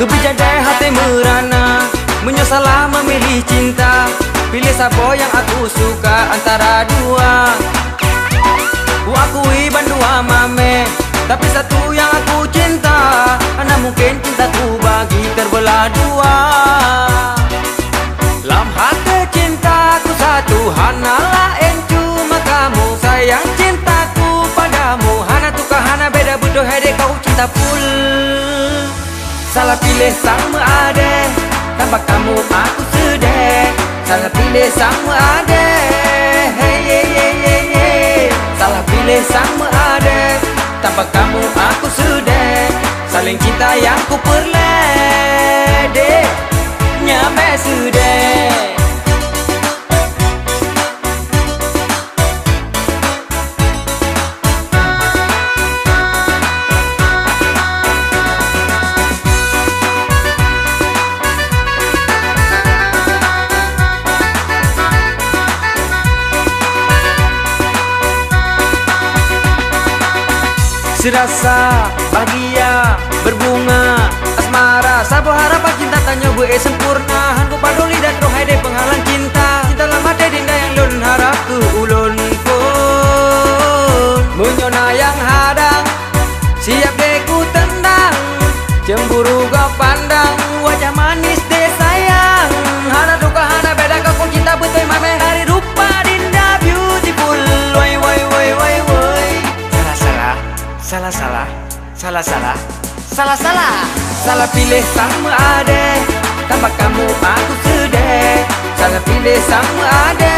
Kebijadai hati merana, menyesalah memilih cinta. Pilih siapa yang aku suka antara dua. Ku akui bandua mame, tapi satu yang aku cinta. Mana mungkin cintaku bagi terbelah dua. Dalam hati cintaku satu, hanalah cuma kamu. Sayang cintaku padamu, hana tukah hana beda butuh hede kau cinta full. Salah pilih sama ada, tanpa kamu aku sedih. Salah pilih sama ada, hey, hey, hey, hey, hey. Salah pilih sama ada, tanpa kamu aku sedih. Saling cinta yang ku perlede, nyampe sudah. Serasa bahagia berbunga asmara, sabar harapan cinta tanya gue sempurna. Hanku paduli dan roh hede penghalang cinta. Cinta lama de dinda yang lun harap ke ulun pun. Menyona yang hadang, siap deku tendang. Cemburu kau pandang, wajah manis de sayang. Hana duka hana beda kau cinta betul mame. Dari rupa dinda beautiful. Woi woi woi woi woi. Salah-salah, salah-salah, salah-salah. Salah pilih sama ada, tanpa kamu aku sedih. Salah pilih sama ada,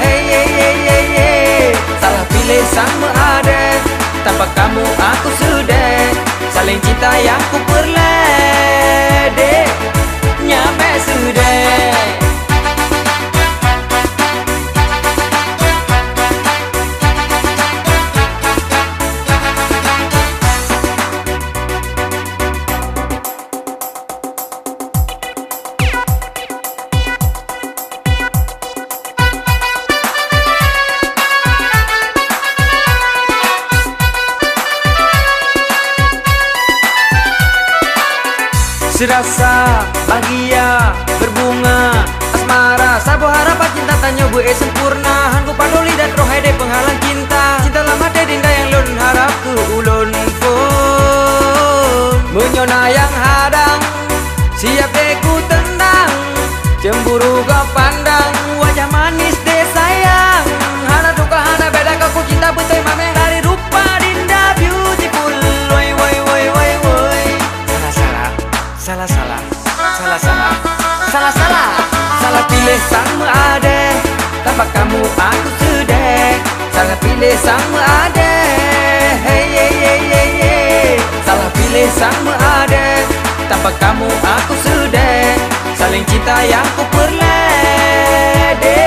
hey, hey, hey, hey, hey. Salah pilih sama ada, tanpa kamu aku sedih. Saling cinta yang ku perlede, nyampe sudah. Serasa bahagia berbunga asmara, sabar harapan cinta tanya gue sempurna. Hanku paduli dan roh hede penghalang cinta. Cinta lama de dinda yang lun harap ke ulun pun. Menyona yang hadang, siap deku tendang. Cemburu kau pandang, wajah manis de sayang. Hana duka hana beda kau cinta betul mame. Dari rupa dinda beautiful. Woi woi woi woi woi. Salah-salah, salah-salah, salah-salah. Salah pilih sama ada, tanpa kamu aku sedih. Salah pilih sama ada, hey, hey, hey, hey, hey. Salah pilih sama ada, tanpa kamu aku sedih. Saling cinta yang ku perlede.